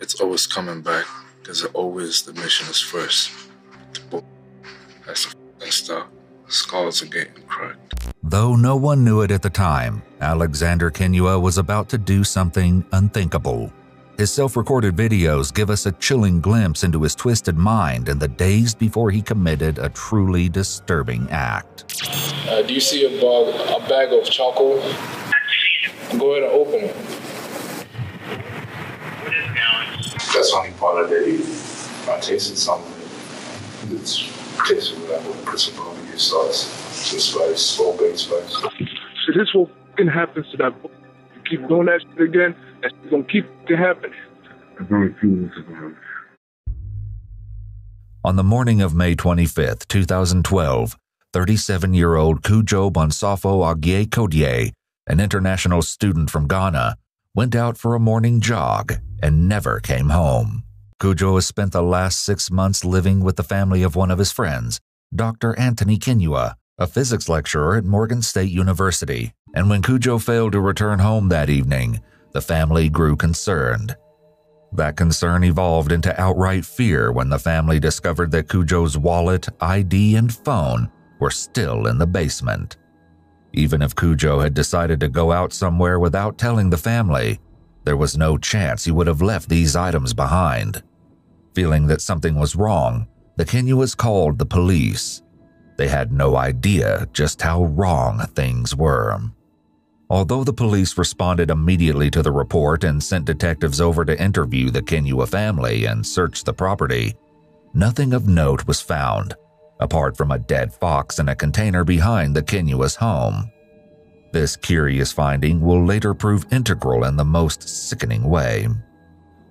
It's always coming back, because always the mission is first. That's the stop. Skulls are getting cracked. Though no one knew it at the time, Alexander Kinyua was about to do something unthinkable. His self-recorded videos give us a chilling glimpse into his twisted mind in the days before he committed a truly disturbing act. Do you see a bag of charcoal? Go ahead and open it. What is going? That's only part of it. I tasted something. It's tasted like a principal use sauce. Some spice, full-baked spice. So this will happen to that boy. You keep doing that shit again, that's gonna keep happening. On the morning of May 25, 2012, 37-year-old Kujo Bonsafo Agye Kodye, an international student from Ghana, went out for a morning jog and never came home. Kujo has spent the last 6 months living with the family of one of his friends, Dr. Anthony Kinyua, a physics lecturer at Morgan State University. And when Kujo failed to return home that evening, the family grew concerned. That concern evolved into outright fear when the family discovered that Kujo's wallet, ID, and phone were still in the basement. Even if Kujo had decided to go out somewhere without telling the family, there was no chance he would have left these items behind. Feeling that something was wrong, the Kinyuas called the police. They had no idea just how wrong things were. Although the police responded immediately to the report and sent detectives over to interview the Kinyua family and search the property, nothing of note was found, apart from a dead fox in a container behind the Kinyua's home. This curious finding will later prove integral in the most sickening way.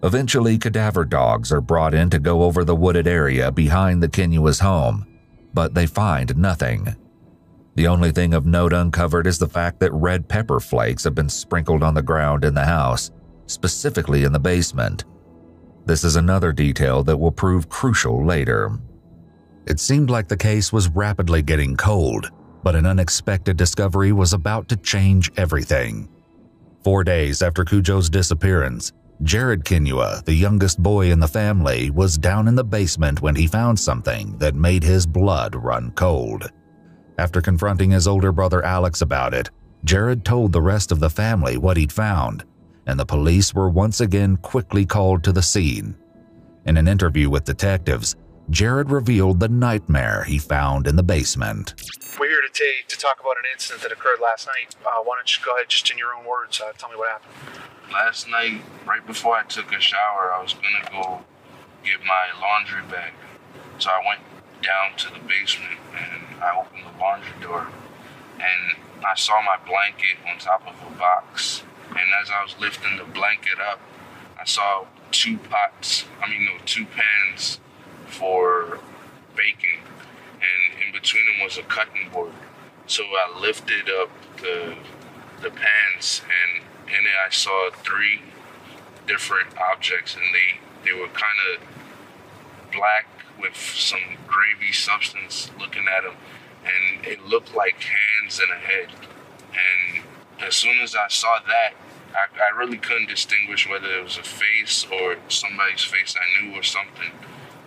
Eventually, cadaver dogs are brought in to go over the wooded area behind the Kinyua's home, but they find nothing. The only thing of note uncovered is the fact that red pepper flakes have been sprinkled on the ground in the house, specifically in the basement. This is another detail that will prove crucial later. It seemed like the case was rapidly getting cold, but an unexpected discovery was about to change everything. 4 days after Kujo's disappearance, Jared Kinyua, the youngest boy in the family, was down in the basement when he found something that made his blood run cold. After confronting his older brother Alex about it, Jared told the rest of the family what he'd found, and the police were once again quickly called to the scene. In an interview with detectives, Jared revealed the nightmare he found in the basement. We're here to talk about an incident that occurred last night. Why don't you go ahead, just in your own words, tell me what happened. Last night, right before I took a shower, I was gonna go get my laundry bag. So I went down to the basement and I opened the laundry door and I saw my blanket on top of a box. And as I was lifting the blanket up, I saw two pans for baking, and in between them was a cutting board. So I lifted up the pans, and in it I saw 3 different objects, and they were kind of black with some gravy substance looking at them, and it looked like hands and a head. And as soon as I saw that, I really couldn't distinguish whether it was a face or somebody's face I knew or something.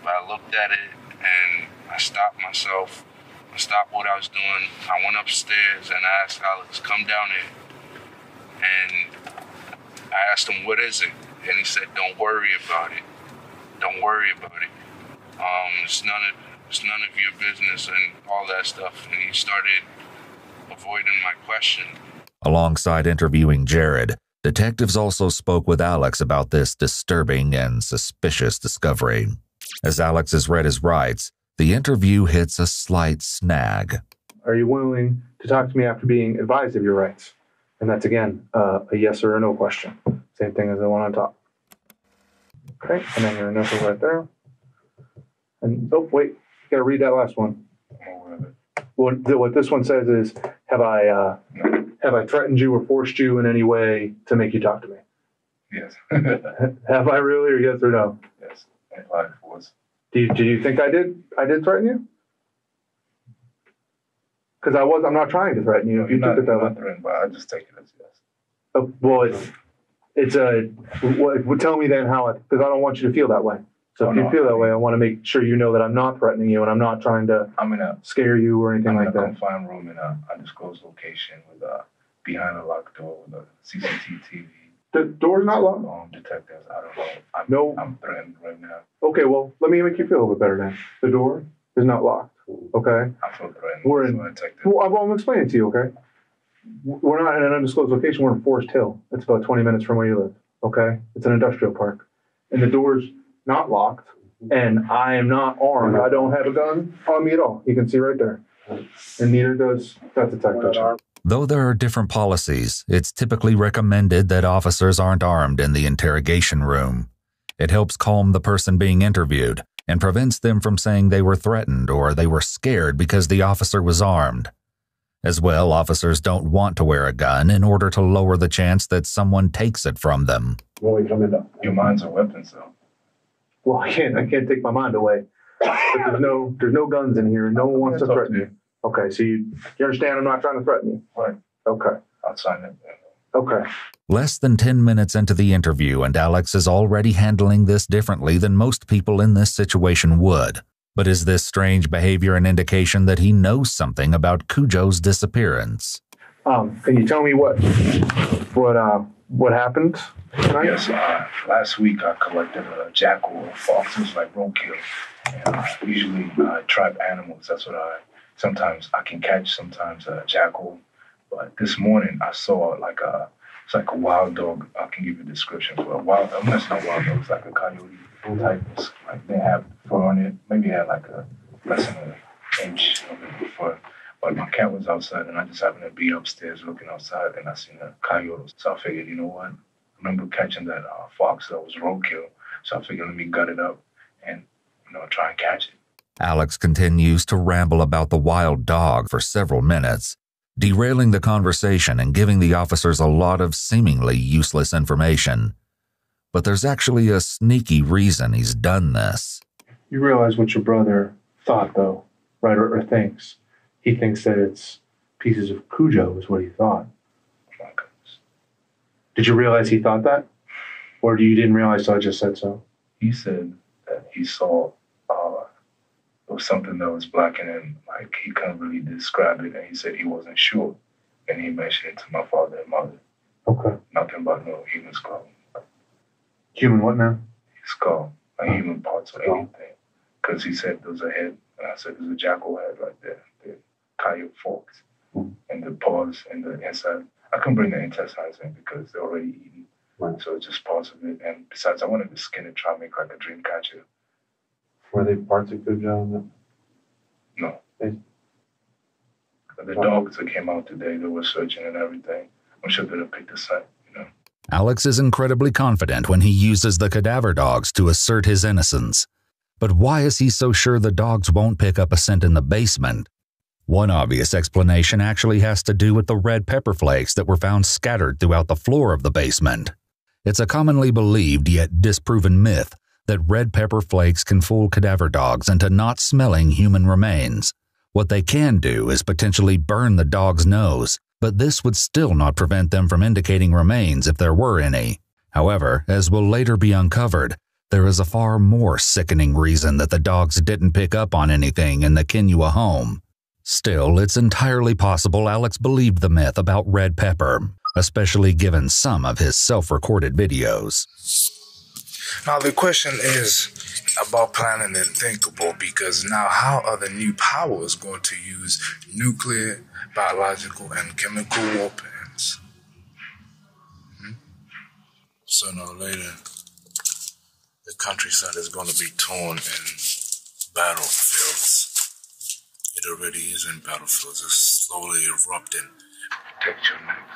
But I looked at it and I stopped myself. I stopped what I was doing. I went upstairs and I asked Alex, come down here. And I asked him, what is it? And he said, don't worry about it. Don't worry about it. It's none of your business and all that stuff. And he started avoiding my question. Alongside interviewing Jared, detectives also spoke with Alex about this disturbing and suspicious discovery. As Alex has read his rights, the interview hits a slight snag. Are you willing to talk to me after being advised of your rights? And that's, again, a yes or a no question. Same thing as the one on top. Okay, and then your initials right there. And, oh, wait, you got to read that last one. What this one says is, have I threatened you or forced you in any way to make you talk to me? Yes. Have I really, or yes or no? Yes. I was. Do you think I did? I did threaten you? Because I'm not trying to threaten you. No, if you took it that way. Threatened, but I just take it as yes. Oh, well, It's tell me then how because I don't want you to feel that way. So if you feel that way, I want to make sure you know that I'm not threatening you and I'm not trying to scare you or anything like that. I'm in a confined room in a undisclosed location with behind a locked door with a CCTV TV. The door's not locked? Detectives, I don't know. I'm threatened right now. Okay, well, let me make you feel a bit better then. The door is not locked, okay? I feel threatened. I'm explaining it to you, okay? We're not in an undisclosed location. We're in Forest Hill. It's about 20 minutes from where you live, okay? It's an industrial park. And the door's not locked, and I am not armed. I don't have a gun on me at all. You can see right there. And neither does that detective. Though there are different policies, it's typically recommended that officers aren't armed in the interrogation room. It helps calm the person being interviewed and prevents them from saying they were threatened or they were scared because the officer was armed. As well, officers don't want to wear a gun in order to lower the chance that someone takes it from them. Your mind's a weapon, so. Well, I can't take my mind away. But there's no guns in here. No one wants to threaten you. Okay, so you understand I'm not trying to threaten you? Right. Okay. I'll sign it. Okay. Less than 10 minutes into the interview, and Alex is already handling this differently than most people in this situation would. But is this strange behavior an indication that he knows something about Cujo's disappearance? Can you tell me what happened tonight? Yes, last week I collected a jackal or fox. It was like roadkill. And usually I trap animals. That's what sometimes I can catch, sometimes a jackal. But this morning I saw it's like a wild dog. I can give you a description for a wild dog. It's not wild dog, it's like a coyote type. Like they have fur on it. Maybe it had like less than an inch of it fur. But my cat was outside and I just happened to be upstairs looking outside and I seen a coyote. So I figured, you know what? I remember catching that fox that was roadkill. So I figured let me gut it up and, try and catch it. Alex continues to ramble about the wild dog for several minutes, derailing the conversation and giving the officers a lot of seemingly useless information. But there's actually a sneaky reason he's done this. You realize what your brother thought, though, right, or thinks. He thinks that it's pieces of Cujo is what he thought. Oh my goodness. Did you realize he thought that? Or you didn't realize so I just said so? He said that he saw it was something that was black and then like he couldn't really describe it and he said he wasn't sure. And he mentioned it to my father and mother. Okay. Nothing but no human skull. Human what now? Skull. Like human parts or anything. Because he said there was a head and I said there's a jackal head right there. The coyote forks. And the paws and the inside. I couldn't bring the intestines in because they're already eaten. Right. So it's just parts of it. And besides I wanted to skin it, try to make like a dream catcher. Were they parts of Cujo? No. The dogs that came out today, they were searching and everything. I'm sure they'd have picked the scent, Alex is incredibly confident when he uses the cadaver dogs to assert his innocence. But why is he so sure the dogs won't pick up a scent in the basement? One obvious explanation actually has to do with the red pepper flakes that were found scattered throughout the floor of the basement. It's a commonly believed yet disproven myth that red pepper flakes can fool cadaver dogs into not smelling human remains. What they can do is potentially burn the dog's nose, but this would still not prevent them from indicating remains if there were any. However, as will later be uncovered, there is a far more sickening reason that the dogs didn't pick up on anything in the Kinyua home. Still, it's entirely possible Alex believed the myth about red pepper, especially given some of his self-recorded videos. Now the question is about planning the unthinkable, because now how are the new powers going to use nuclear, biological, and chemical weapons? Sooner or later, the countryside is going to be torn in battlefields. It already is in battlefields. It's slowly erupting. Protect your neck.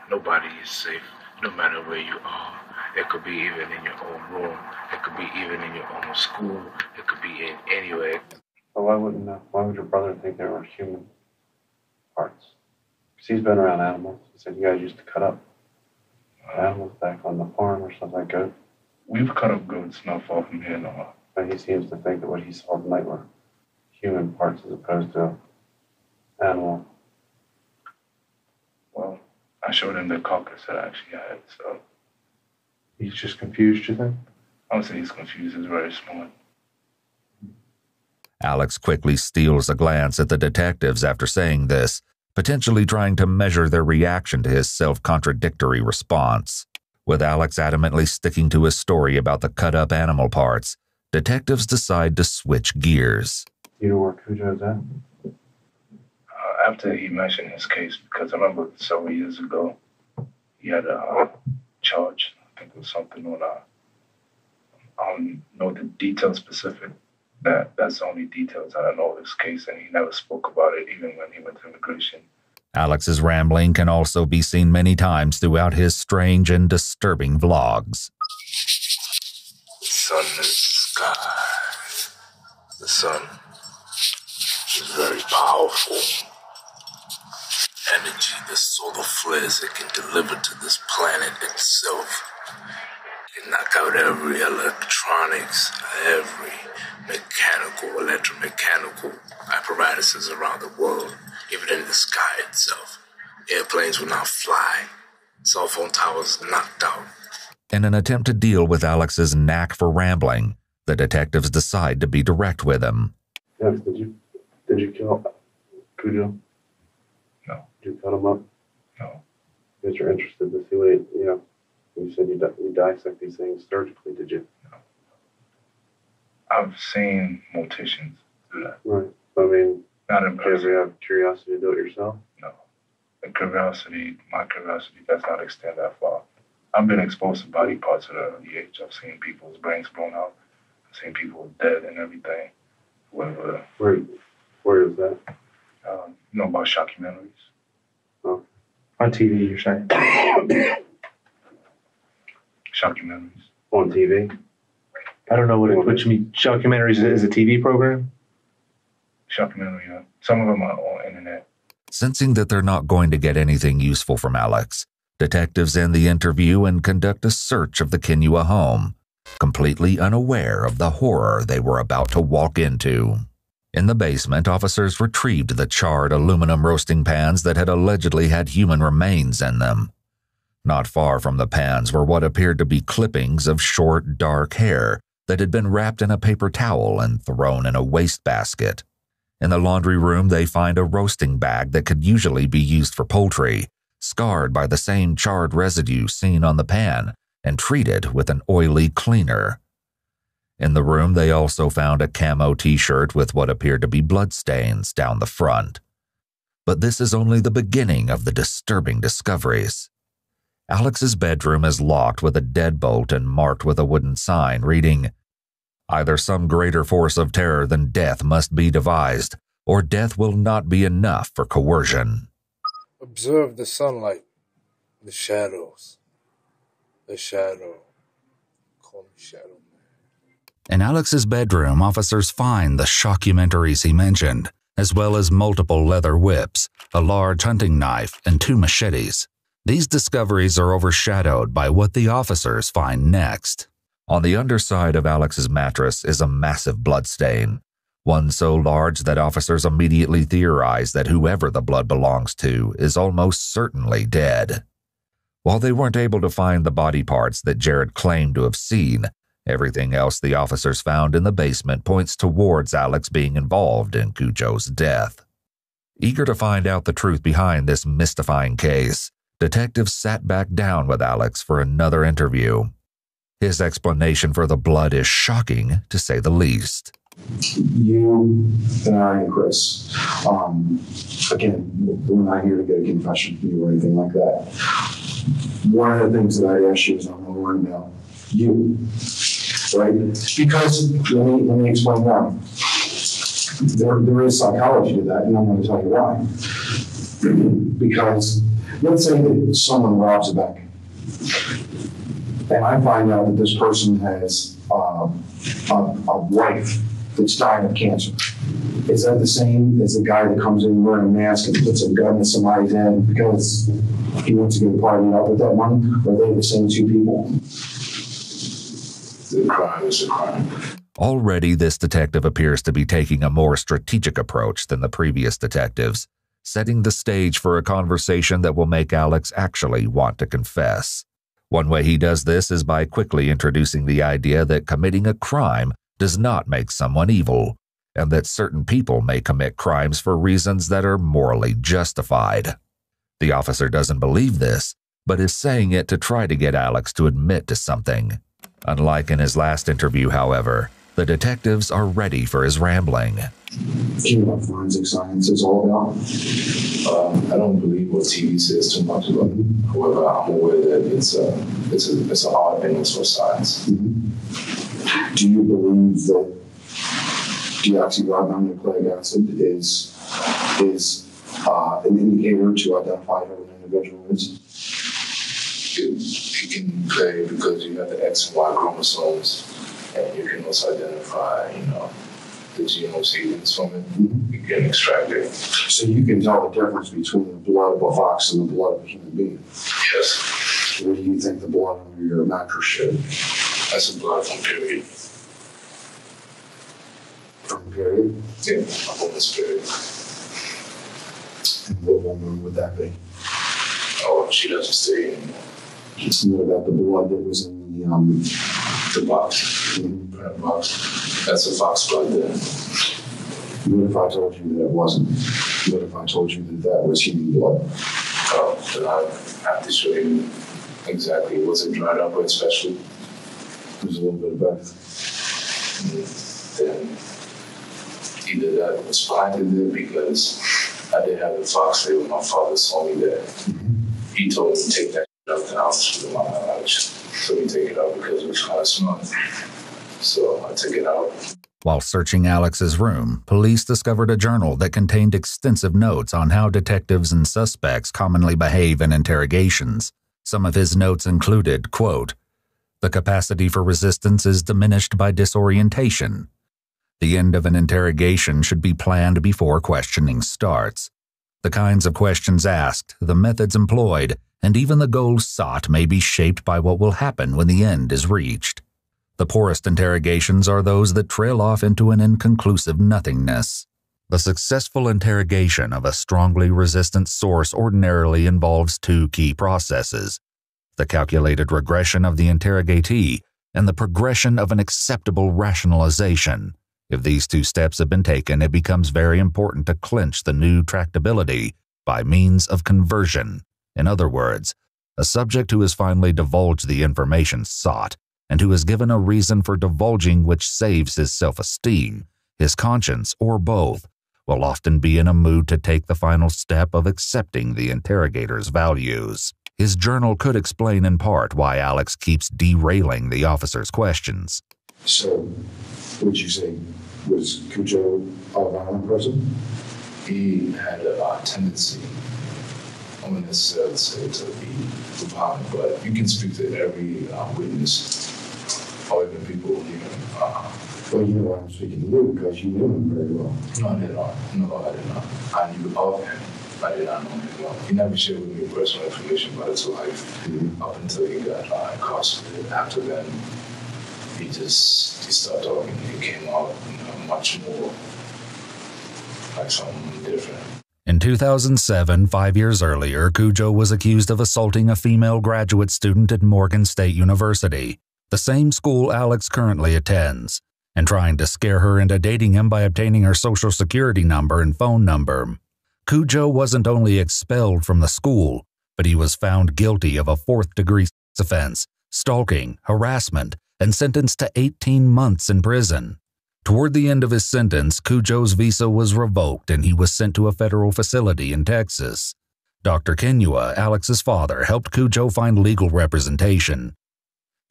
Nobody is safe, no matter where you are. It could be even in your own room. It could be even in your own school. It could be in anywhere. But why would your brother think they were human parts? Because he's been around animals. He said you guys used to cut up animals back on the farm or something like goat. We've cut up goats not far from here no. But he seems to think that what he saw tonight were human parts as opposed to animal. Well, I showed him the carcass that I actually had, so He's just confused, you think? I would say he's confused. He's very smart. Alex quickly steals a glance at the detectives after saying this, potentially trying to measure their reaction to his self-contradictory response. With Alex adamantly sticking to his story about the cut-up animal parts, detectives decide to switch gears. You know where Cujo's at? After he mentioned his case, because I remember several years ago, he had a charge. I think it was something on I don't know the details specific. That's the only details I don't know of his case, and he never spoke about it even when he went to immigration. Alex's rambling can also be seen many times throughout his strange and disturbing vlogs. The sun is the sky. The sun is very powerful. Energy the solar flares it can deliver to this planet itself. It can knock out every electronics, every mechanical, electromechanical apparatuses around the world, even in the sky itself. Airplanes will not fly. Cell phone towers knocked out. In an attempt to deal with Alex's knack for rambling, the detectives decide to be direct with him. Yes, did you kill Cujo? No. Did you cut him up? No. Because you're interested to see what you said you dissect these things surgically, did you? No. I've seen morticians do that. Right. I mean, Not in did you person. ever have curiosity to do it yourself? No. My curiosity does not extend that far. I've been exposed to body parts at an early age. I've seen people's brains blown out. I've seen people dead and everything. Where is that? You know about shockumentaries? Oh. On TV, you're saying? Shockumentaries. On TV? I don't know what you mean. Shockumentaries is a TV program? Shockumentary, yeah. Some of them are on internet. Sensing that they're not going to get anything useful from Alex, detectives end the interview and conduct a search of the Kinyua home, completely unaware of the horror they were about to walk into. In the basement, officers retrieved the charred aluminum roasting pans that had allegedly had human remains in them. Not far from the pans were what appeared to be clippings of short, dark hair that had been wrapped in a paper towel and thrown in a wastebasket. In the laundry room, they find a roasting bag that could usually be used for poultry, scarred by the same charred residue seen on the pan and treated with an oily cleaner. In the room, they also found a camo t-shirt with what appeared to be bloodstains down the front. But this is only the beginning of the disturbing discoveries. Alex's bedroom is locked with a deadbolt and marked with a wooden sign reading, "Either some greater force of terror than death must be devised, or death will not be enough for coercion." Observe the sunlight, the shadows. The shadow. Call me Shadow Man. In Alex's bedroom, officers find the shockumentaries he mentioned, as well as multiple leather whips, a large hunting knife, and 2 machetes. These discoveries are overshadowed by what the officers find next. On the underside of Alex's mattress is a massive bloodstain, one so large that officers immediately theorize that whoever the blood belongs to is almost certainly dead. While they weren't able to find the body parts that Jared claimed to have seen, everything else the officers found in the basement points towards Alex being involved in Cujo's death. Eager to find out the truth behind this mystifying case, detectives sat back down with Alex for another interview. His explanation for the blood is shocking, to say the least. You and I and Chris, again, we're not here to get a confession from you or anything like that. One of the things that I asked you is I want to learn about you, right? Because let me explain why. There is psychology to that, and I'm going to tell you why. Because let's say that someone robs a bank, and I find out that this person has a wife that's dying of cancer. Is that the same as the guy that comes in wearing a mask and puts a gun in somebody's head because he wants to get partying out with that money? Or are they the same 2 people? The crime is a crime. Already, this detective appears to be taking a more strategic approach than the previous detectives, setting the stage for a conversation that will make Alex actually want to confess. One way he does this is by quickly introducing the idea that committing a crime does not make someone evil, and that certain people may commit crimes for reasons that are morally justified. The officer doesn't believe this, but is saying it to try to get Alex to admit to something. Unlike in his last interview, however, the detectives are ready for his rambling. Do you know what forensic science is all about? I don't believe what TV says too much about it. However, I'm aware that it's a hard business for science. Mm-hmm. Do you believe that deoxyribonucleic acid is an indicator to identify who an individual is? It can play because you have the X and Y chromosomes, and you can also identify, the genome sequence from it. Mm-hmm. You can extract it. So you can tell the difference between the blood of a fox and the blood of a human being? Yes. What do you think the blood under your mattress showed? That's the blood from period. From period? Yeah, a woman's period. And what woman would that be? Oh, she doesn't stay anymore. Just know that the blood that was in the box. Mm-hmm. Box. That's a fox blood then. What if I told you that it wasn't? What if I told you that that was human blood? Then I have to show you exactly. Was it dried up or especially? It was a little bit of both. Then either that was planted there because I did have the fox there when my father saw me there. Mm-hmm. He told me to take that out the house with my knowledge. So we take it out because it was kind of smart. So I took it out. While searching Alex's room, police discovered a journal that contained extensive notes on how detectives and suspects commonly behave in interrogations. Some of his notes included, quote, "The capacity for resistance is diminished by disorientation. The end of an interrogation should be planned before questioning starts. The kinds of questions asked, the methods employed, and even the goals sought may be shaped by what will happen when the end is reached. The poorest interrogations are those that trail off into an inconclusive nothingness. The successful interrogation of a strongly resistant source ordinarily involves two key processes: the calculated regression of the interrogatee and the progression of an acceptable rationalization. If these two steps have been taken, it becomes very important to clinch the new tractability by means of conversion. In other words, a subject who has finally divulged the information sought, and who is given a reason for divulging which saves his self-esteem, his conscience, or both, will often be in a mood to take the final step of accepting the interrogator's values. His journal could explain in part why Alex keeps derailing the officer's questions. So, would you say, was Cujo a violent person? He had a tendency, I wouldn't necessarily say to be violent, but you can speak to every witness or even people who knew him. Well, you know why I'm speaking to you, because you knew him very well. No, I did not. No, I did not. I knew of him. I did not know him well. He never shared with me personal information about his life up until he got incarcerated. After then, he started talking. He came out much more like someone different. In 2007, 5 years earlier, Cujo was accused of assaulting a female graduate student at Morgan State University, the same school Alex currently attends, and trying to scare her into dating him by obtaining her social security number and phone number. Cujo wasn't only expelled from the school, but he was found guilty of a fourth-degree offense, stalking, harassment, and sentenced to 18 months in prison. Toward the end of his sentence, Cujo's visa was revoked and he was sent to a federal facility in Texas. Dr. Kinyua, Alex's father, helped Cujo find legal representation.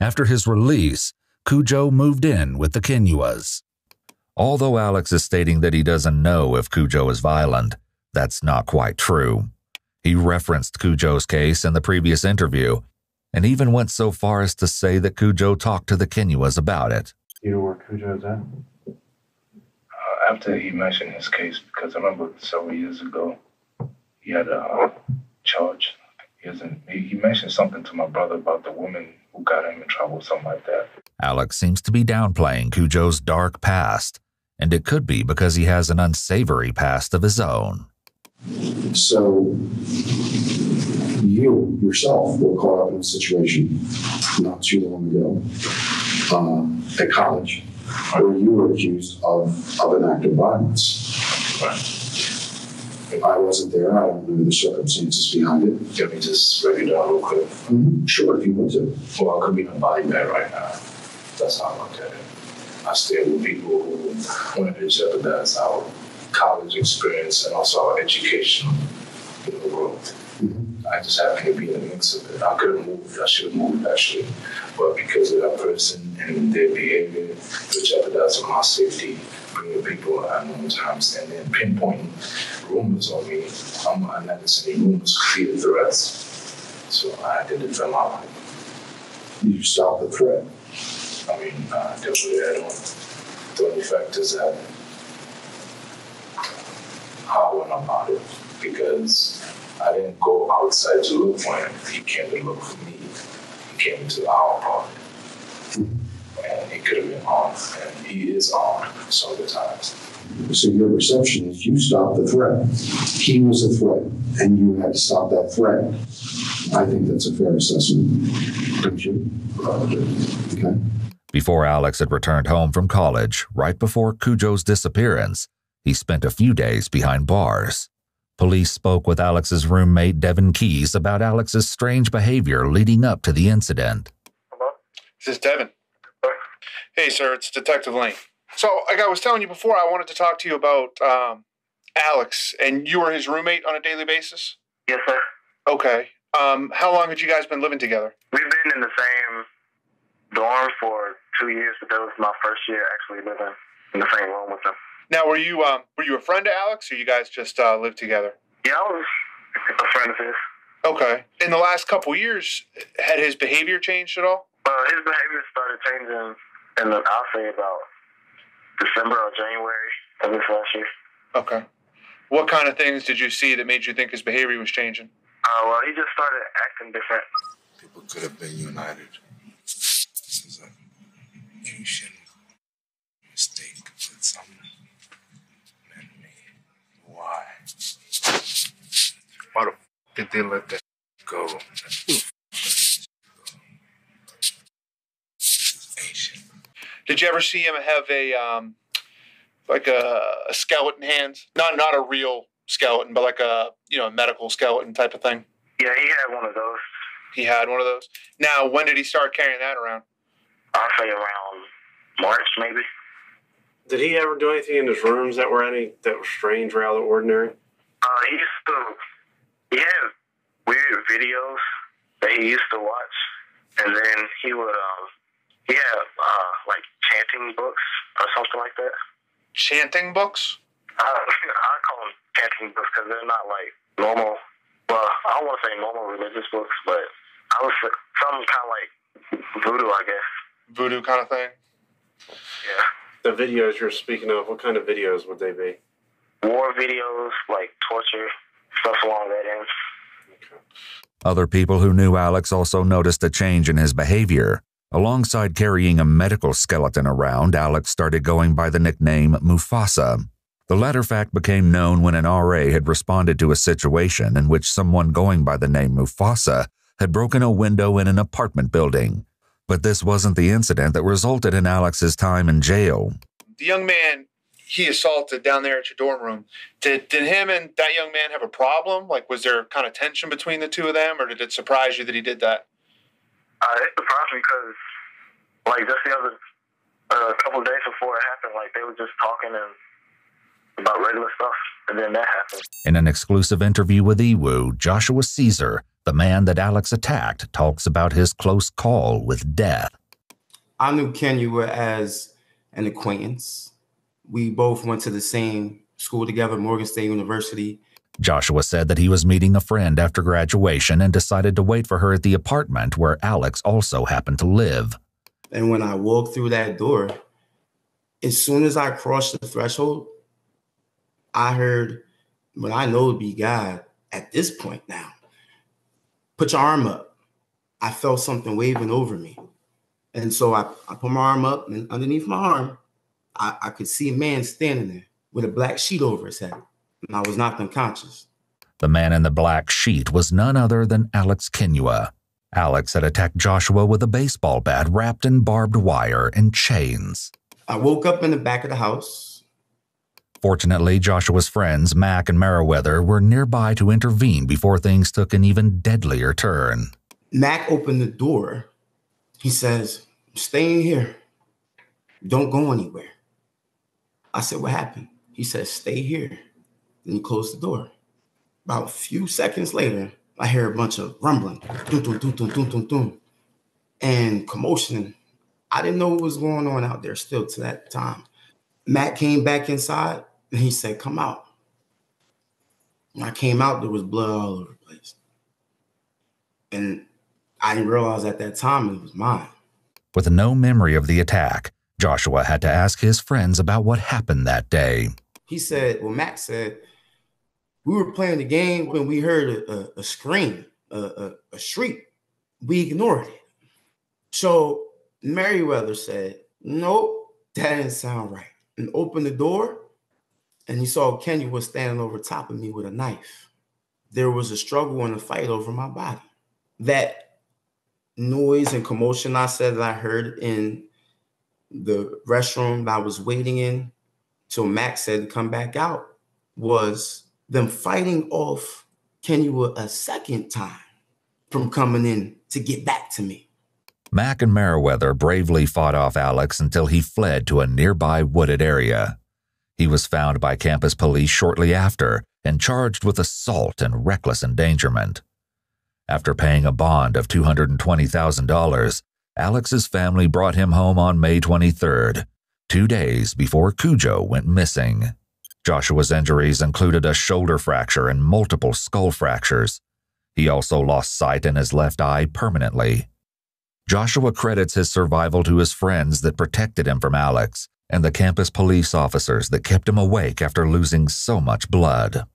After his release, Cujo moved in with the Kinyuas. Although Alex is stating that he doesn't know if Cujo is violent, that's not quite true. He referenced Cujo's case in the previous interview, and even went so far as to say that Cujo talked to the Kinyuas about it. You know where Cujo's at? After he mentioned his case, because I remember several years ago, he had a charge. He mentioned something to my brother about the woman who got him in trouble, something like that. Alex seems to be downplaying Cujo's dark past, and it could be because he has an unsavory past of his own. So, you yourself were caught up in a situation not too long ago at college where you were accused of an act of violence. Right. I wasn't there. I don't know the circumstances behind it. Let me just break it down real quick. Mm-hmm. Sure, if you want to. Well, I could be in a body bag right now. That's how I look at it. I stay with people who want to jeopardize our college experience and also our education in the world. Mm-hmm. I just happened to be in the mix of it. I could have moved. I should have moved, actually. But because of that person and their behavior, they're jeopardizing my safety, bringing people at unknown times, and then pinpointing rumors on me. I'm not saying rumors, clear threats. So I had to defend my life. You stopped the threat. I mean, dealt with it. The only fact is that how I went about it, because I didn't go outside to look for him. He came to look for me. He came to our party. And he could have been armed, and he is armed some of the times. So your perception is you stopped the threat. He was a threat, and you had to stop that threat. I think that's a fair assessment, don't you? Okay. Before Alex had returned home from college, right before Cujo's disappearance, he spent a few days behind bars. Police spoke with Alex's roommate Devin Keys about Alex's strange behavior leading up to the incident. Hello? This is Devin. Hey, sir, it's Detective Lane. So, like I was telling you before, I wanted to talk to you about Alex, and you were his roommate on a daily basis? Yes, sir. Okay. How long had you guys been living together? We've been in the same dorm for 2 years, but that was my first year actually living in the same room with him. Now, were you a friend of Alex, or you guys just lived together? Yeah, I was a friend of his. Okay. In the last couple years, had his behavior changed at all? His behavior started changing in, I'll say, about December or January of this last year. Okay. What kind of things did you see that made you think his behavior was changing? Well, he just started acting different. People could have been united. This is an ancient mistake that someone made. Why? Why the f did they let that go? This is ancient. Did you ever see him have a skeleton hand? Not a real skeleton, but like a medical skeleton type of thing. Yeah, he had one of those. He had one of those. Now, when did he start carrying that around? I'll say around March, maybe. Did he ever do anything in his rooms that were strange or out of the ordinary? He had weird videos that he used to watch, and then he would he had like chanting books or something like that. Chanting books? I call them chanting books because they're not like normal. Well, I don't want to say normal religious books, but I was something kind of like voodoo, I guess. Voodoo kind of thing? Yeah. The videos you're speaking of, what kind of videos would they be? War videos, like torture, stuff along that end. Okay. Other people who knew Alex also noticed a change in his behavior. Alongside carrying a medical skeleton around, Alex started going by the nickname Mufasa. The latter fact became known when an RA had responded to a situation in which someone going by the name Mufasa had broken a window in an apartment building. But this wasn't the incident that resulted in Alex's time in jail. The young man he assaulted down there at your dorm room, did him and that young man have a problem? Like, was there kind of tension between the two of them, or did it surprise you that he did that? It surprised me because, like, just the other couple of days before it happened, like, they were just talking about regular stuff, and then that happened. In an exclusive interview with Iwu, Joshua Caesar, the man that Alex attacked, talks about his close call with death. I knew Kinyua as an acquaintance. We both went to the same school together, Morgan State University. Joshua said that he was meeting a friend after graduation and decided to wait for her at the apartment where Alex also happened to live. And when I walked through that door, as soon as I crossed the threshold, I heard what I know to be God at this point now. Put your arm up. I felt something waving over me. And so I put my arm up, and underneath my arm, I could see a man standing there with a black sheet over his head. And I was knocked unconscious. The man in the black sheet was none other than Alex Kinyua. Alex had attacked Joshua with a baseball bat wrapped in barbed wire and chains. I woke up in the back of the house. Fortunately, Joshua's friends, Mac and Meriwether, were nearby to intervene before things took an even deadlier turn. Mac opened the door. He says, "I'm staying here. Don't go anywhere." I said, "What happened?" He says, "Stay here." Then he closed the door. About a few seconds later, I hear a bunch of rumbling, dun, dun, dun, dun, dun, dun, dun, and commotion. I didn't know what was going on out there still to that time. Matt came back inside and he said, "Come out." When I came out, there was blood all over the place. And I didn't realize at that time it was mine. With no memory of the attack, Joshua had to ask his friends about what happened that day. He said, Matt said, "We were playing the game when we heard a scream, a shriek. We ignored it." So Meriwether said, "Nope, that didn't sound right." And opened the door, and he saw Kenya was standing over top of me with a knife. There was a struggle and a fight over my body. That noise and commotion I said that I heard in the restroom that I was waiting in till Max said to come back out was them fighting off Kinyua a second time from coming in to get back to me. Mac and Meriwether bravely fought off Alex until he fled to a nearby wooded area. He was found by campus police shortly after and charged with assault and reckless endangerment. After paying a bond of $220,000, Alex's family brought him home on May 23rd, 2 days before Cujo went missing. Joshua's injuries included a shoulder fracture and multiple skull fractures. He also lost sight in his left eye permanently. Joshua credits his survival to his friends that protected him from Alex and the campus police officers that kept him awake after losing so much blood.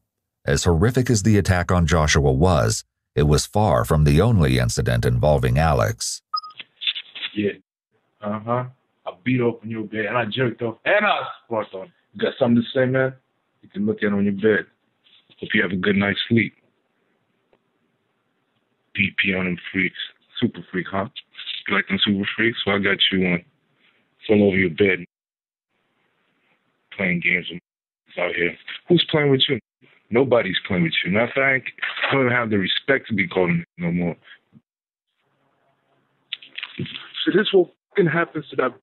As horrific as the attack on Joshua was, it was far from the only incident involving Alex. Yeah. I beat open your bed and I jerked off and I squashed on. You got something to say, man? You can look at it on your bed. Hope you have a good night's sleep. DP on them freaks. Super freak, huh? You like them super freaks? Well, I got you one. It's all over your bed. Playing games with out here. Who's playing with you? Nobody's playing with you. Matter of fact, I don't even have the respect to be called no more. So this will fucking happen so that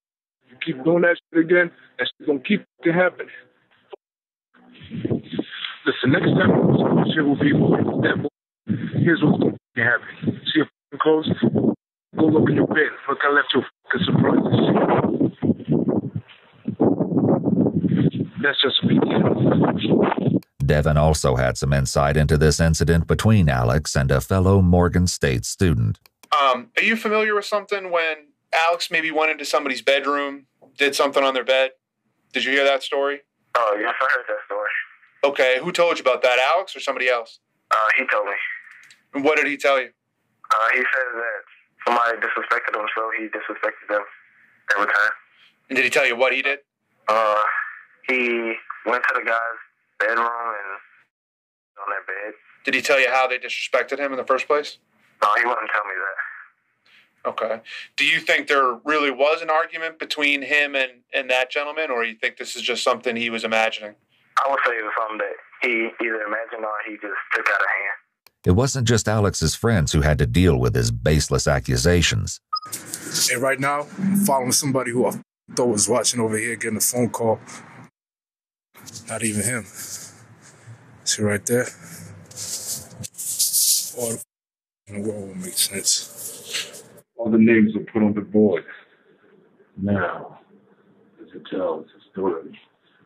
you keep doing that shit again, that shit's gonna keep fucking happening. Listen, next time you do some shit with people, here's what's gonna fucking happen. See your fucking clothes? Go look in your bed. Look, I left you fucking surprises. That's just a beginning. Devin also had some insight into this incident between Alex and a fellow Morgan State student. Are you familiar with something when Alex maybe went into somebody's bedroom, did something on their bed? Did you hear that story? Oh, yes, I heard that story. Okay, who told you about that, Alex or somebody else? He told me. And what did he tell you? He said that somebody disrespected him, so he disrespected them every time. And did he tell you what he did? He went to the guy's bedroom and on their bed. Did he tell you how they disrespected him in the first place? No, he wouldn't tell me that. Okay. Do you think there really was an argument between him and that gentleman, or you think this is just something he was imagining? I would say it was something that he either imagined or he just took out of hand. It wasn't just Alex's friends who had to deal with his baseless accusations. And right now, I'm following somebody who I thought was watching over here getting a phone call. Not even him. See right there? All the in the world will make sense. All the names are put on the board. Now, as it tells the story,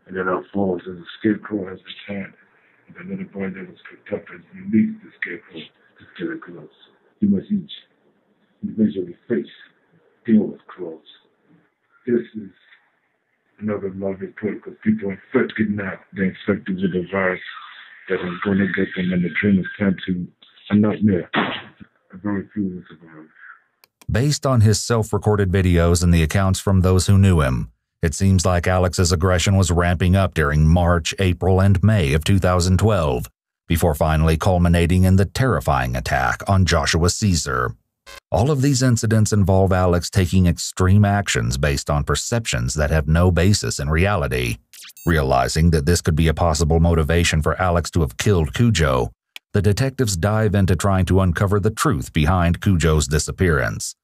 and then unfolds as the scarecrow has returned. And the little boy that was picked up has released the scarecrow to Killer Claws. He must each individually face, deal with Claws. This is another love report because people are infected now. They're infected with a virus that is going to get them, and the dream is turned to a nightmare. A very few will survive. Based on his self-recorded videos and the accounts from those who knew him, it seems like Alex's aggression was ramping up during March, April, and May of 2012, before finally culminating in the terrifying attack on Joshua Caesar. All of these incidents involve Alex taking extreme actions based on perceptions that have no basis in reality. Realizing that this could be a possible motivation for Alex to have killed Cujo, the detectives dive into trying to uncover the truth behind Cujo's disappearance.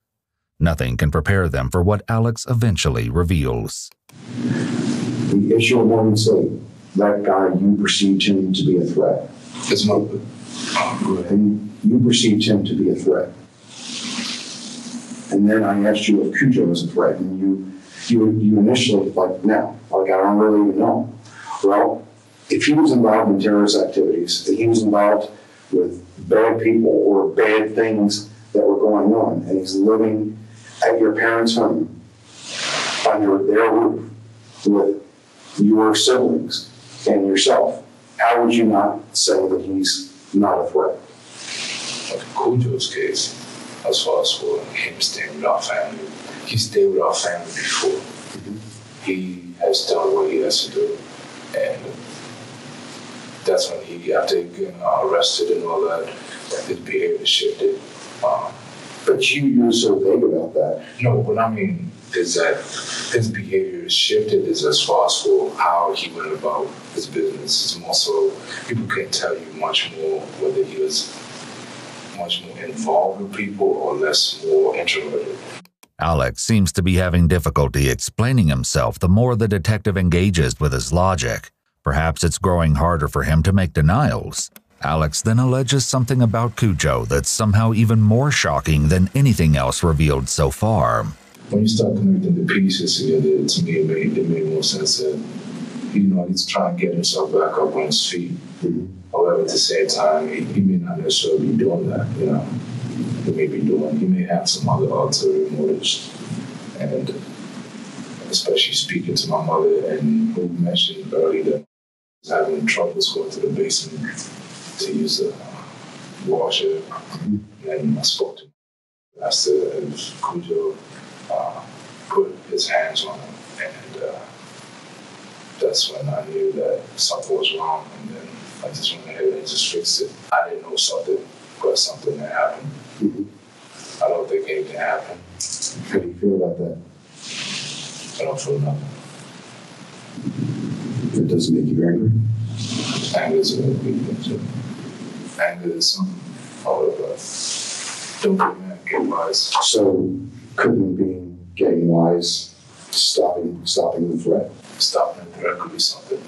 Nothing can prepare them for what Alex eventually reveals. The issue of Morgan State, that guy, you perceived him to be a threat. His mother. And you perceived him to be a threat. And then I asked you if Cujo was a threat, and you initially, like, no, like, I don't really even know. Well, if he was involved in terrorist activities, if he was involved with bad people or bad things that were going on, and he's living at your parents' home, under their roof, with your siblings and yourself, how would you not say that he's not a threat? Like Cujo's case, as far as for him staying with our family, he stayed with our family before. Mm-hmm. He has done what he has to do, and that's when he, after getting arrested and all that, his behavior shifted. But you're so vague about that. No, what I mean is that his behavior shifted is as far as for how he went about his business. It's more so, people can tell you much more whether he was much more involved with people or more introverted. Alex seems to be having difficulty explaining himself the more the detective engages with his logic. Perhaps it's growing harder for him to make denials. Alex then alleges something about Cujo that's somehow even more shocking than anything else revealed so far. When you start connecting the pieces together, to me it made more sense that, he's trying to get himself back up on his feet. Mm-hmm. However, at the same time, he may not necessarily be doing that, he may have some other ulterior motives. And especially speaking to my mother, and who mentioned earlier that he was having troubles going to the basement to use the washer. Mm-hmm. And I spoke to him. I asked her if Cujo put his hands on him, and that's when I knew that something was wrong, and then I just went ahead and just fixed it. I didn't know something, but something that happened. Mm-hmm. I don't think anything happened. How do you feel about that? I don't feel nothing. It doesn't make you angry? Anger is a big thing too. Anger is something all of us. Don't get mad, get wise. So couldn't being getting wise stopping the threat? Stopping the threat could be something.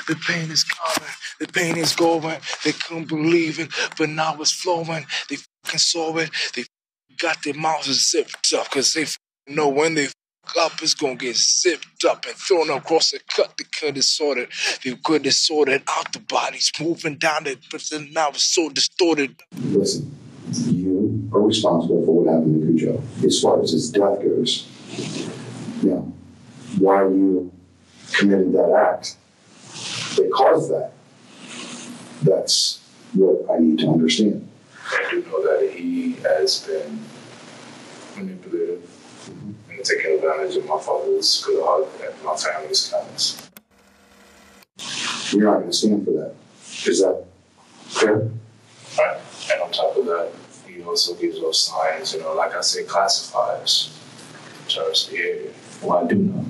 The pain is coming, the pain is going. They couldn't believe it, but now it's flowing. They fucking saw it. They got their mouths zipped up, because they know when they up, it's gonna get zipped up and thrown across the cut. They could have sorted. They could have sorted out the bodies, moving down it, but then now it's so distorted. Listen, you are responsible for what happened to Cujo. As far as his death goes, now, why you committed that act, they caused that. That's what I need to understand. I do know that he has been manipulative and taking advantage of my father's good heart and my family's kindness. You're not going to stand for that. Is that fair? Right. And on top of that, he also gives us signs, like I say, classifiers, terrorist behavior. Well, I do know.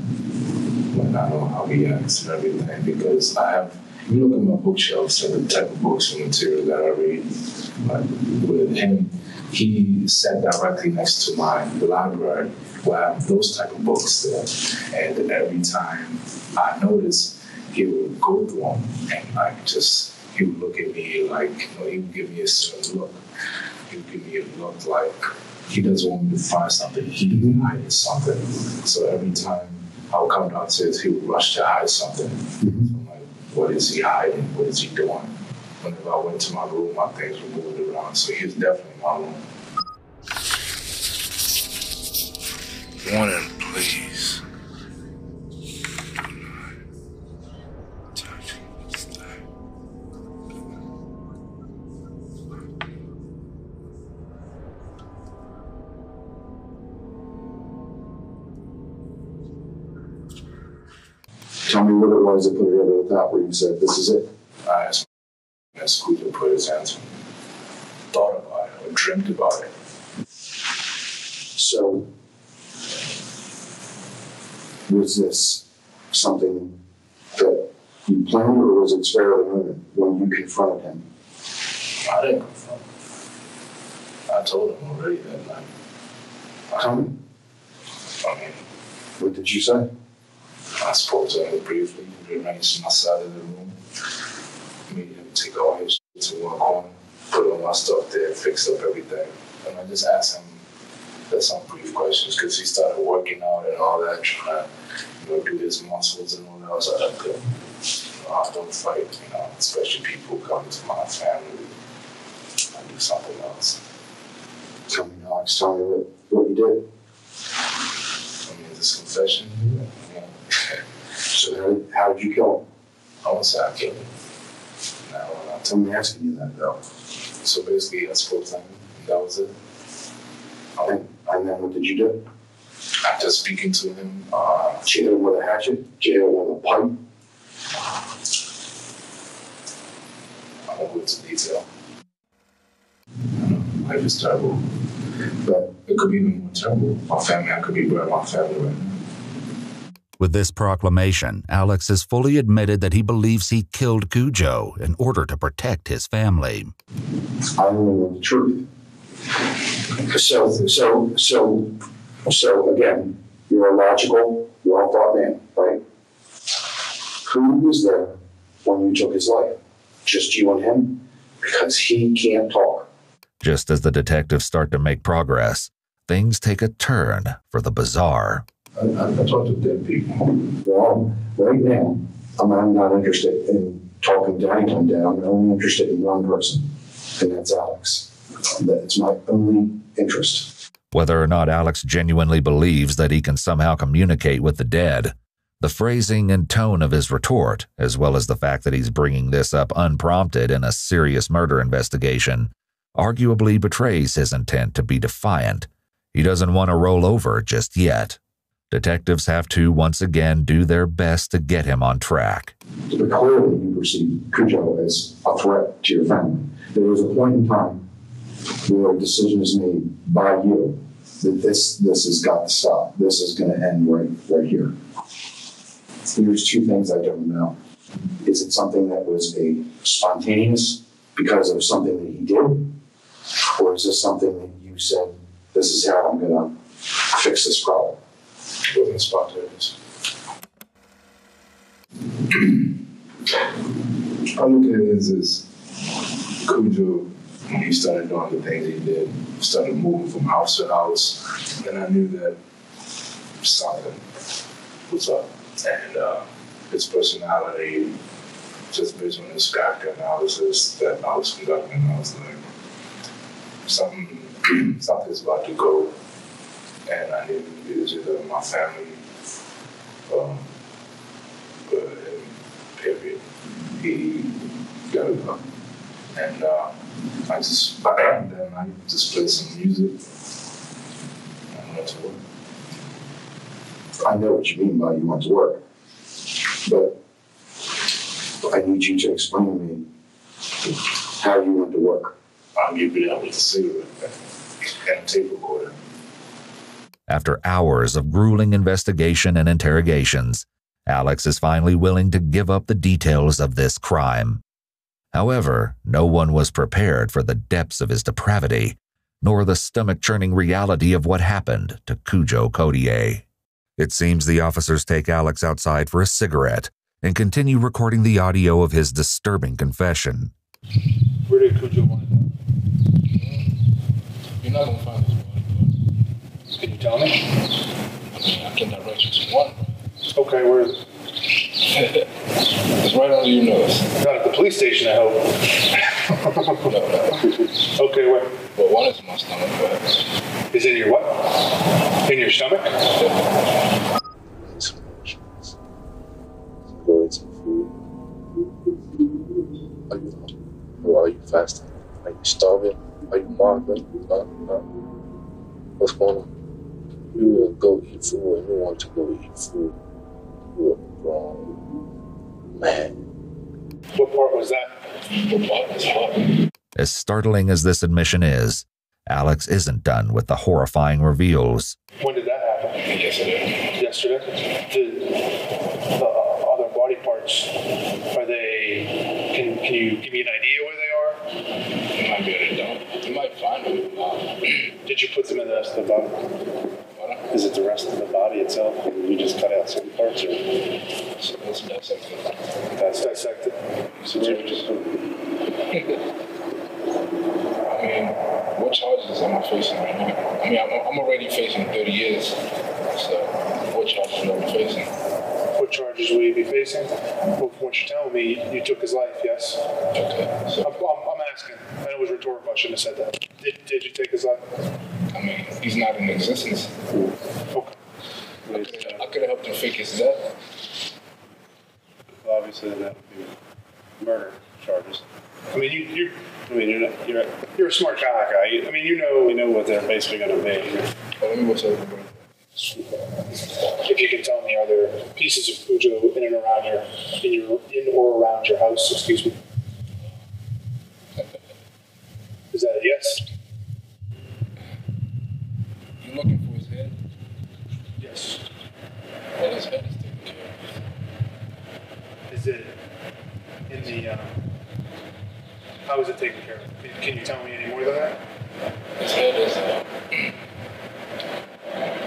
But I know how he acts and everything, because if you look at my bookshelves and the type of books and material that I read, with him, he sat directly next to my library where I have those type of books there. And every time I noticed, he would go through them and he would look at me like, he would give me a certain look. He would give me a look like he doesn't want me to find something. He hides something. So every time I would come downstairs, he would rush to hide something. So I'm like, what is he hiding? What is he doing? Whenever I went to my room, my things were moved around. So he was definitely in my room. Warning, please. Tell me what it was that put it over the top where you said, this is it. I asked him, and Scooter put his hands on me. Thought about it or dreamt about it. So, was this something that you planned, or was it spare of the moment when you confronted him? I didn't confront him. I told him already that night. Tell me. I mean, what did you say? I spoke to him briefly. He remained to my side of the room. Made him take all his shit to one corner, put all my stuff there, fixed up everything. And I just asked him some brief questions because he started working out and all that, trying to do his muscles and all that. I was like, I don't fight, especially people coming to my family. I do something else. Tell me, Alex, tell me what you did. I mean, this confession, So how did you kill him? I won't say I killed him. Now, Tell me asking you that, though. So basically, I spoke to him, and that was it. And then what did you do? After speaking to him, did you hit him with a hatchet? Did you hit him with a pipe? I won't go into detail. Life is terrible. But it could be even more terrible. My family, I could be burning my family right now. With this proclamation, Alex has fully admitted that he believes he killed Cujo in order to protect his family. I only know the truth. So again, you're a logical, well-thought man, right? Who was there when you took his life? Just you and him? Because he can't talk. Just as the detectives start to make progress, things take a turn for the bizarre. I talk to dead people. Well, right now, I'm not interested in talking to anyone dead. I'm only interested in one person, and that's Alex. That's my only interest. Whether or not Alex genuinely believes that he can somehow communicate with the dead, the phrasing and tone of his retort, as well as the fact that he's bringing this up unprompted in a serious murder investigation, arguably betrays his intent to be defiant. He doesn't want to roll over just yet. Detectives have to once again do their best to get him on track. But clearly you perceive Cujo as a threat to your family. There was a point in time where a decision is made by you that this has got to stop. This is going to end right here. Here's two things I don't know. Is it something that was a spontaneous because of something that he did? Or is this something that you said, this is how I'm going to fix this problem? It wasn't spontaneous. I look at it as Cujo, when he started doing the things he did, started moving from house to house, and I knew that something was up. And his personality, just based on his character analysis that I was conducting, I was like, something's about to go. And I knew it was either my family or him, period. He got it up. And I just played some music and went to work. I know what you mean by you went to work, but I need you to explain to me how you went to work. I'll give you that with a cigarette and a tape recorder. After hours of grueling investigation and interrogations, Alex is finally willing to give up the details of this crime. However, no one was prepared for the depths of his depravity, nor the stomach-churning reality of what happened to Cujo Codier. It seems the officers take Alex outside for a cigarette and continue recording the audio of his disturbing confession. Where did Cujo want to go? You're not going to find this body. Can you tell me? I mean, I can direct you to one. Okay, where is it? It's right under your nose. Not at the police station, I hope. No. Okay, where? Well, one is in my stomach, but... Is in your what? In your stomach? Yeah. Go eat some food. Are you fasting? Are you starving? Are you marveling? What's going on? You will go eat food and you want to go eat food. You're a grown man. What part was that? What part was hard? As startling as this admission is, Alex isn't done with the horrifying reveals. When did that happen? Yesterday. Yesterday? The other body parts, are they, can you give me an idea where they are? You might be able to dump. You might find them. Did you put them in the rest of the body? Is it the rest of the body itself? Or did you just cut out certain parts? Or? It's dissected. That's dissected. So I mean, what charges am I facing right now? I mean, I'm already facing 30 years. So, what charges am I facing? What charges will you be facing? Well, from what you're telling me, you took his life, yes? Okay. So, I'm asking. I know it was rhetorical. I shouldn't have said that. Did you take his life? I mean, he's not in existence. Okay. I could have helped him fake his death. Well, obviously, that would be murder charges. I mean, you're a smart guy. I mean, you know what they're basically going to be. Let me go tell you. If you can tell me, are there pieces of Cujo in and around in or around your house? Excuse me. Is that a yes? You looking for his head? Yes. Well, his head is taken care of. Is it in the? How is it taken care of? Can you tell me any more than that? His head is.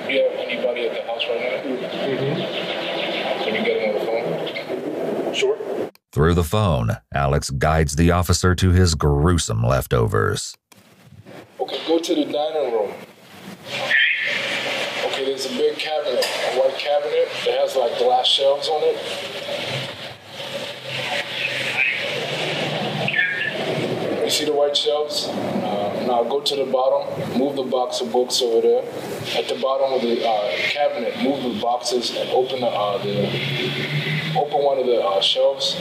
Do you have anybody at the house right now? Mm-hmm. Can you get him on the phone? Sure. Through the phone, Alex guides the officer to his gruesome leftovers. Okay, go to the dining room. Okay, there's a big cabinet, a white cabinet that has like glass shelves on it. You see the white shelves? Now go to the bottom, move the box of books over there. At the bottom of the cabinet, move the boxes and open one of the shelves.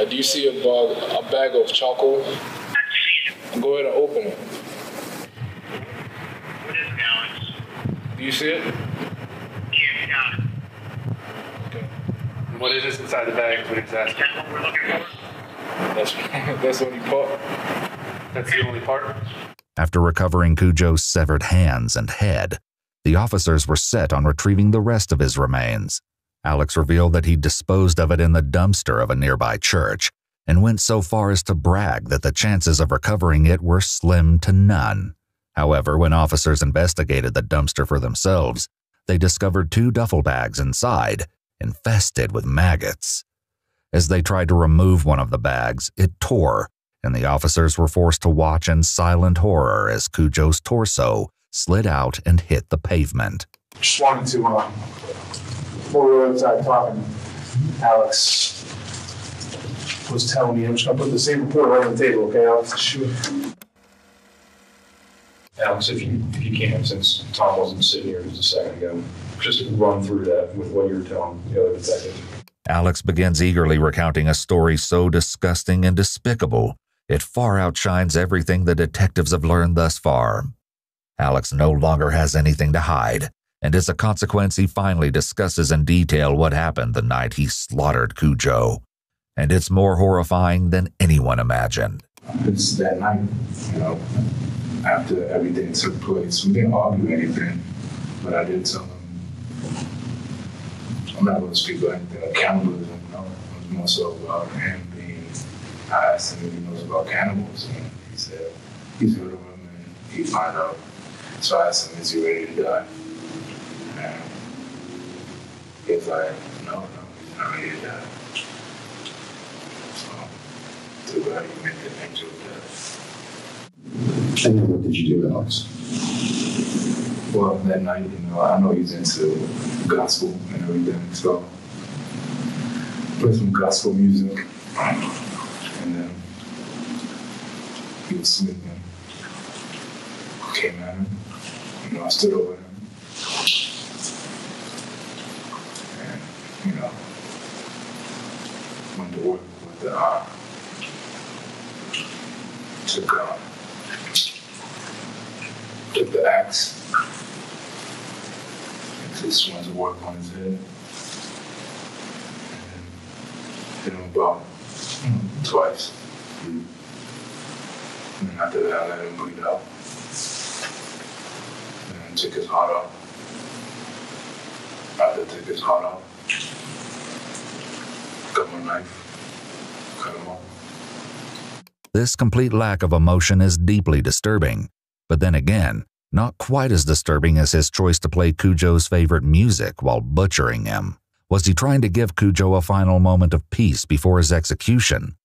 Do you see a bag of charcoal? Go ahead and open it. What is it, Alex? Do you see it? Yeah, got it. Okay. What is this inside the bag? What exactly? Is that what we're looking for? That's the only part. That's the only part? After recovering Cujo's severed hands and head, the officers were set on retrieving the rest of his remains. Alex revealed that he disposed of it in the dumpster of a nearby church and went so far as to brag that the chances of recovering it were slim to none. However, when officers investigated the dumpster for themselves, they discovered 2 duffel bags inside, infested with maggots. As they tried to remove one of the bags, it tore, and the officers were forced to watch in silent horror as Cujo's torso slid out and hit the pavement. Just wanted to, before we were outside talking, Alex was telling me, I'm just going to put the same report right on the table, okay, Alex? Sure. Alex, if you can, since Tom wasn't sitting here just a second ago, just run through that with what you were telling the other detective. Alex begins eagerly recounting a story so disgusting and despicable, it far outshines everything the detectives have learned thus far. Alex no longer has anything to hide, and as a consequence, he finally discusses in detail what happened the night he slaughtered Cujo. And it's more horrifying than anyone imagined. It's that night, after everything took place. We didn't argue anything, but I did tell him, I'm not going to speak about anything like cannibalism, it was more so about him being, I asked him if he knows about cannibals, and he said he's heard of them and he found out. So I asked him, is he ready to die? And he was like, no, he's not ready to die. So, too bad he made the angel of death. And then what did you do, Alex? Well, that night, I know he's into gospel and everything, so played some gospel music, and then he was sleeping. Came at him, I stood over him, and, went to work with the took the axe and just went to work on his head. And hit him about twice. And after that, I let him bleed out. And took his heart off. After I took his heart off, got my knife, cut him off. This complete lack of emotion is deeply disturbing, but then again, not quite as disturbing as his choice to play Cujo's favorite music while butchering him. Was he trying to give Cujo a final moment of peace before his execution?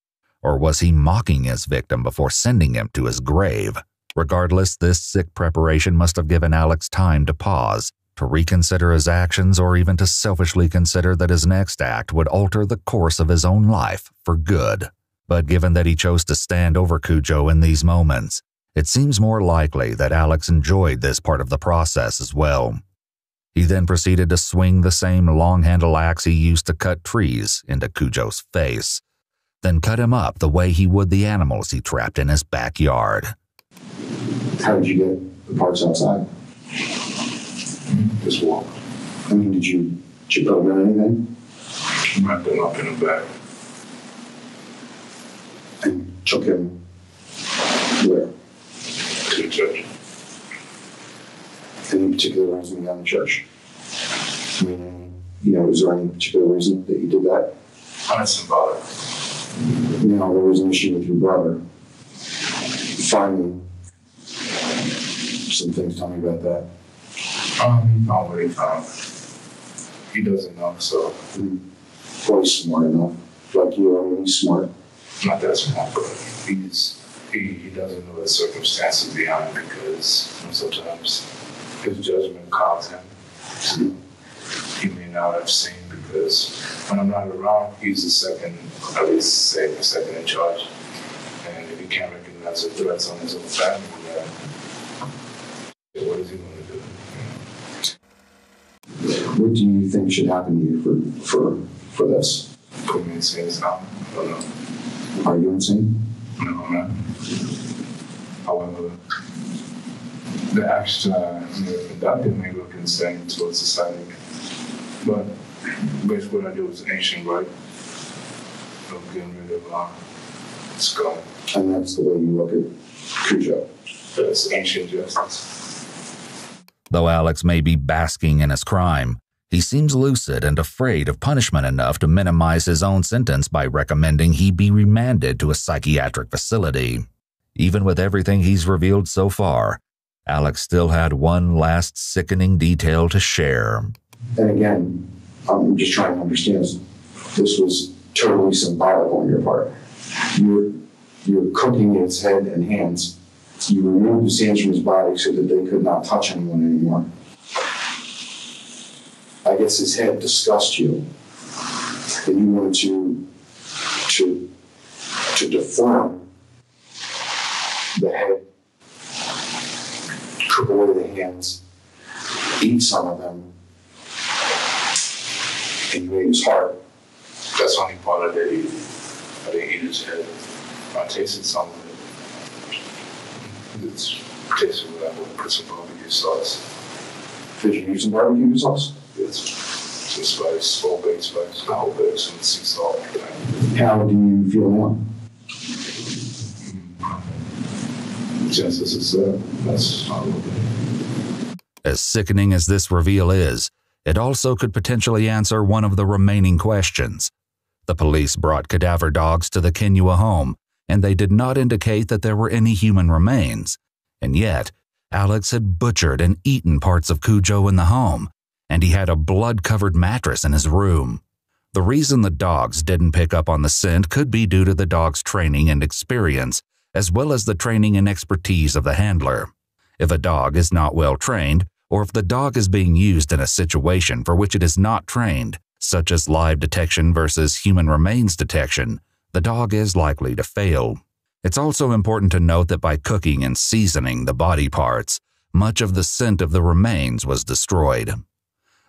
Or was he mocking his victim before sending him to his grave? Regardless, this sick preparation must have given Alex time to pause, to reconsider his actions, or even to selfishly consider that his next act would alter the course of his own life for good. But given that he chose to stand over Cujo in these moments, it seems more likely that Alex enjoyed this part of the process as well. He then proceeded to swing the same long-handle axe he used to cut trees into Cujo's face, then cut him up the way he would the animals he trapped in his backyard. How did you get the parts outside? Just walk. I mean, did you put them in anything? Wrapped them up in a bag. And took him where? To the church. Any particular reason behind the church? I mean, is there any particular reason that you did that? That's symbolic. Now, there was an issue with your brother. Finally, some things. Tell me about that. Not what he found. He doesn't know, so. Well, he's smart enough. Like you, I mean, he's smart. Not that smart, but he doesn't know the circumstances behind it because sometimes his judgment clouds him. So he may not have seen because when I'm not around, he's the second, at least say the second in charge. And if he can't recognize the threats on his own family, then what is he going to do? What do you think should happen to you for this? Put me insane now. I don't know. Are you insane? No, I'm not. However, the action conducted may look insane towards society. But basically what I do is ancient right of getting rid of scum. And that's the way you look at Cujo. That's ancient justice. Though Alex may be basking in his crime, he seems lucid and afraid of punishment enough to minimize his own sentence by recommending he be remanded to a psychiatric facility. Even with everything he's revealed so far, Alex still had one last sickening detail to share. And again, I'm just trying to understand, this was totally symbolic on your part. You're cooking its head and hands. You removed his hands from his body so that they could not touch anyone anymore. I guess his head disgusted you, and you wanted to deform the head, cook away the hands, eat some of them, and you ate his heart. That's the only part I did eat. I didn't eat his head. I tasted some of it. It's tasted like I would put some barbecue sauce. Did you use some barbecue sauce? Yes. Some spice, whole-baked spice, whole-baked, some sea salt. How do you feel now? Just as it's that's not As sickening as this reveal is, it also could potentially answer one of the remaining questions. The police brought cadaver dogs to the Kinyua home, and they did not indicate that there were any human remains. And yet, Alex had butchered and eaten parts of Cujo in the home, and he had a blood-covered mattress in his room. The reason the dogs didn't pick up on the scent could be due to the dog's training and experience, as well as the training and expertise of the handler. If a dog is not well trained, or if the dog is being used in a situation for which it is not trained, such as live detection versus human remains detection, the dog is likely to fail. It's also important to note that by cooking and seasoning the body parts, much of the scent of the remains was destroyed.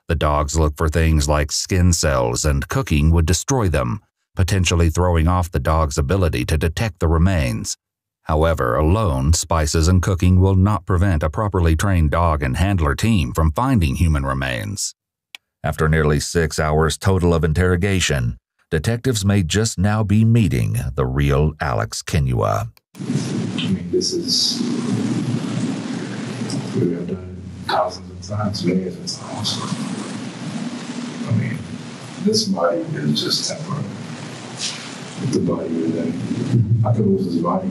The dogs look for things like skin cells, and cooking would destroy them, potentially throwing off the dog's ability to detect the remains. However, alone, spices and cooking will not prevent a properly trained dog and handler team from finding human remains. After nearly 6 hours total of interrogation, detectives may just now be meeting the real Alex Kinyua. I mean, this is, we have done it thousands of times, millions of times. I mean, this body is just temporary. If the body is in, I can lose this body.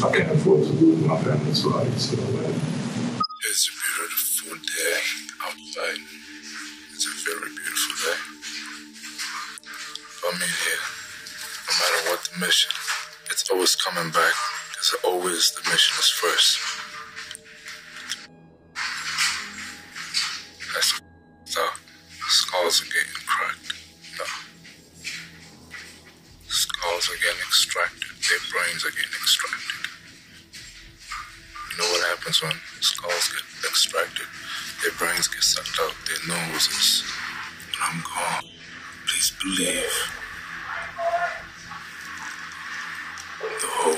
I can't afford to lose my family's body, so It's a beautiful day outside. It's a very beautiful day. I mean, here, no matter what the mission, it's always coming back, because always the mission is first. That's so skulls are getting cracked. No. Skulls are getting extracted. Their brains are getting extracted. You know what happens when skulls get extracted? Their brains get sucked out, their noses. When I'm gone, please believe the whole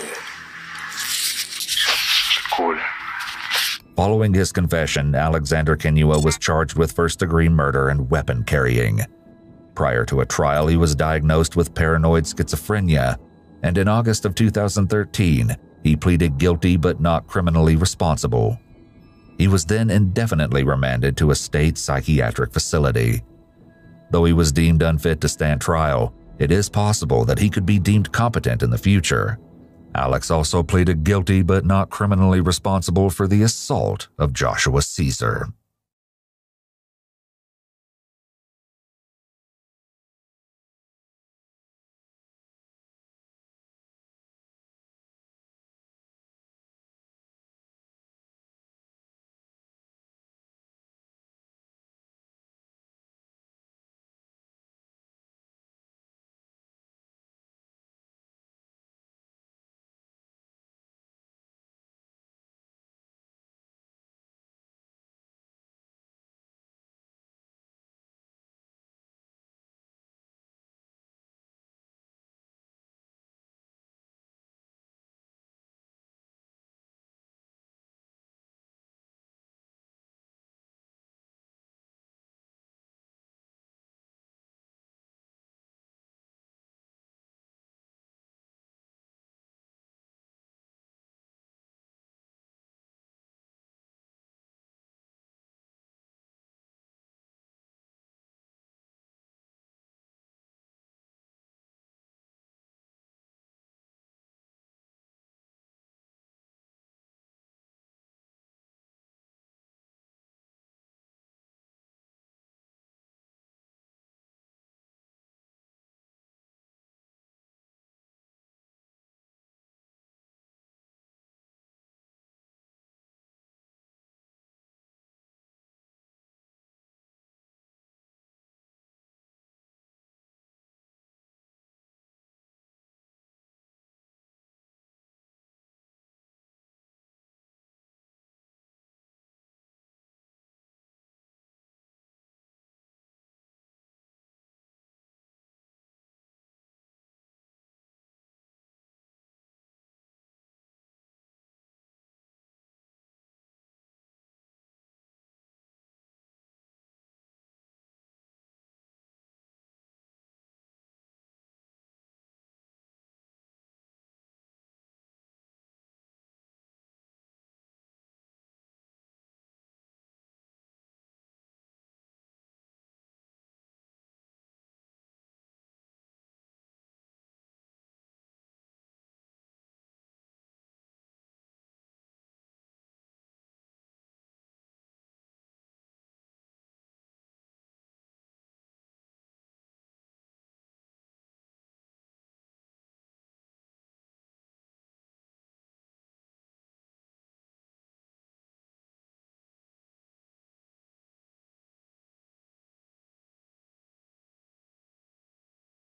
recording. Following his confession, Alexander Kinyua was charged with first-degree murder and weapon carrying. Prior to a trial, he was diagnosed with paranoid schizophrenia, and in August of 2013, he pleaded guilty but not criminally responsible. He was then indefinitely remanded to a state psychiatric facility. Though he was deemed unfit to stand trial, it is possible that he could be deemed competent in the future. Alex also pleaded guilty but not criminally responsible for the assault of Joshua Caesar.